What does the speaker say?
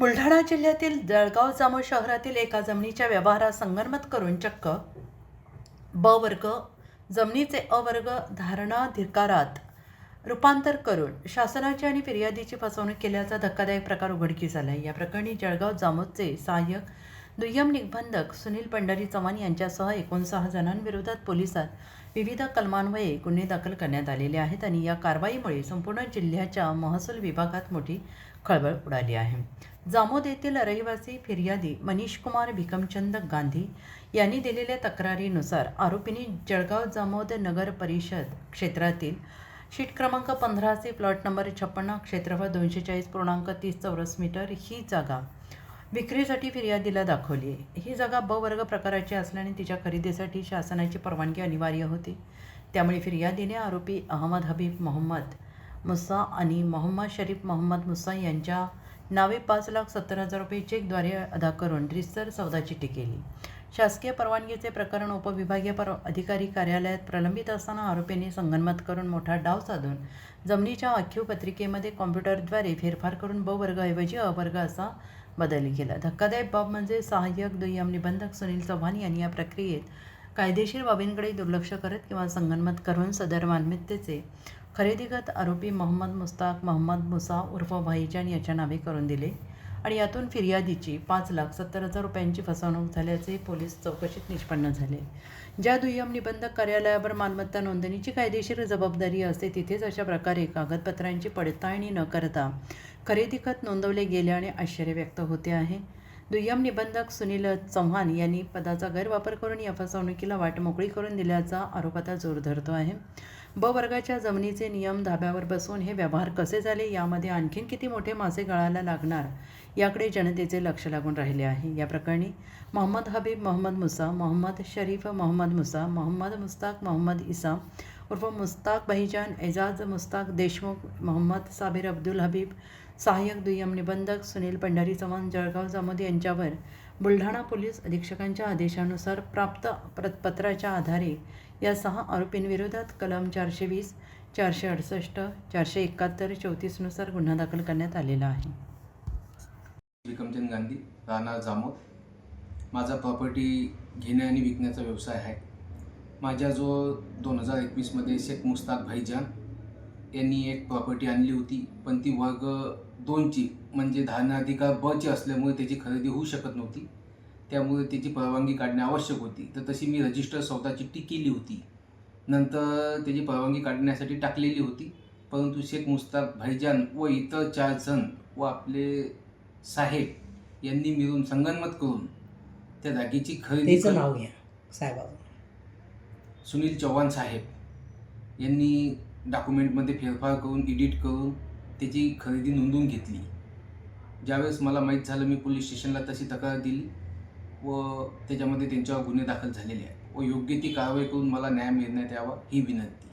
बुलढाणा जिल्ह्यातील जळगाव जामोद शहरातील एका जमिनीच्या व्यवहारात संगनमत करून चक्क ब वर्ग जमिनीचे अ वर्ग धारणाधिकारात रूपांतर करून शासनाची आणि फिर्यादीची फसवणूक केल्याचा धक्कादायक प्रकार उघडकीस आला आहे। या प्रकरणी जळगाव जामोदचे सहाय्यक दुय्यम निबंधक सुनील पंढरी चव्हाण यांच्यासह 59 जणांविरोधात पोलिसात विविध कलमान्वये गुन्हे दाखल करण्यात आलेले आहेत आणि या कारवाईमुळे संपूर्ण जिल्ह्याच्या महसूल विभागात मोठी खळबळ उडाली आहे। जामोद येथील रहिवासी फिर्यादी मनीष कुमार भिकमचंद गांधी यांनी दिलेल्या तक्रारीनुसार आरोपींनी जळगाव जामोद नगर परिषद क्षेत्रातील शीट क्रमांक 15 प्लॉट नंबर 56 क्षेत्रफळ 240.30 चौरस मीटर ही जागा विक्रीसाठी फिर्यादीला दाखवली आहे। ही जागा ब वर्ग प्रकाराची असल्याने तिच्या खरेदीसाठी शासनाची परवानगी अनिवार्य होती। त्यामुळे फिर्यादीने आरोपी अहमद हबीब मोहम्मद मुसा आणि मोहम्मद शरीफ मोहम्मद मुसा यांच्या नावे 5,70,000 रुपये चेकद्वारे अदा करून रीतसर सौदा चिठ्ठी केली। शासकीय परवानगीचे प्रकरण उपविभागीय अधिकारी कार्यालयात प्रलंबित असताना आरोपींनी संगनमत करून मोठा डाव साधून जमिनीच्या आखीव पत्रिकेमध्ये कॉम्प्युटरद्वारे फेरफार करून ब वर्गाऐवजी अ वर्ग असा बदल केला। धक्कादायक बाब म्हणजे सहाय्यक दुय्यम निबंधक सुनील चव्हाण यांनी या प्रक्रियेत कायदेशीर बाबींकडे दुर्लक्ष करत किंवा संगनमत करून सदर मालमत्तेचे खरेदीगत आरोपी मोहम्मद मुस्ताक मोहम्मद मुसा उर्फ भाईजान याच्या नावे करून दिले आणि यातून फिर्यादीची 5,70,000 रुपयांची फसवणूक झाल्याचे पोलीस चौकशीत निष्पन्न झाले। ज्या दुय्यम निबंधक कार्यालयावर मालमत्ता नोंदणीची कायदेशीर जबाबदारी असते तिथेच अशा प्रकारे कागदपत्रांची पडताळणी न करता खरेदीखत नोंदवले गेल्याने आश्चर्य व्यक्त होते आहे। दुय्यम निबंधक सुनील चव्हाण यांनी पदाचा गैरवापर करून या फसवणुकीला वाट मोकळी करून दिल्याचा आरोप आता जोर धरतो आहे। ब वर्गाच्या जमिनीचे नियम धाब्यावर बसवून हे व्यवहार कसे झाले, यामध्ये आणखीन किती मोठे मासे गळायला लागणार याकडे जनतेचे लक्ष लागून राहिले आहे। या प्रकरणी मोहम्मद हबीब मोहम्मद मुसा, मोहम्मद शरीफ मोहम्मद मुसा, मोहम्मद मुस्ताक मोहम्मद इसा उर्फ मुस्ताक भाईजान, एजाज मुस्ताक देशमुख, मोहम्मद साबिर अब्दुल हबीब, सहाय्यक दुय्यम निबंधक सुनील पंढरी चव्हाण जळगाव जामोद यांच्यावर बुलढाणा पोलीस अधीक्षकांच्या आदेशानुसार प्राप्त पत्राच्या आधारे या 6 आरोपींविरोधात कलम 420, 468, 471, 34 नुसार गुन्हा दाखल करण्यात आलेला आहे। भिकमचंद गांधी, राहणार जामोद। माझा प्रॉपर्टी घेणे आणि विकण्याचा व्यवसाय आहे। माझ्या जो 2021 शेख मुस्ताक भाईजान यांनी एक प्रॉपर्टी आणली होती, पण ती वर्ग 2ची म्हणजे धारणाधिकार बची असल्यामुळे त्याची खरेदी होऊ शकत नव्हती। त्यामुळे त्याची परवानगी काढणे आवश्यक होती। तर तशी मी रजिस्टर सौदा चिठ्ठी केली होती, नंतर त्याची परवानगी काढण्यासाठी टाकलेली होती, परंतु शेख मुस्ताक भाईजान व इतर 4 जण व आपले साहेब यांनी मिळून संगनमत करून त्या जागेची खरेदी नाव घ्या साहेबाचं, सुनील चव्हाण साहेब यांनी डॉक्युमेंटमध्ये फेरफार करून एडिट करून त्याची खरेदी नोंदवून घेतली। ज्यावेळेस मला माहीत झालं मी पोलीस स्टेशनला तशी तक्रार दिली व त्याच्यामध्ये त्यांच्यावर गुन्हे दाखल झालेले आहेत व योग्य ती कारवाई करून मला न्याय मिळण्यात यावा ही विनंती।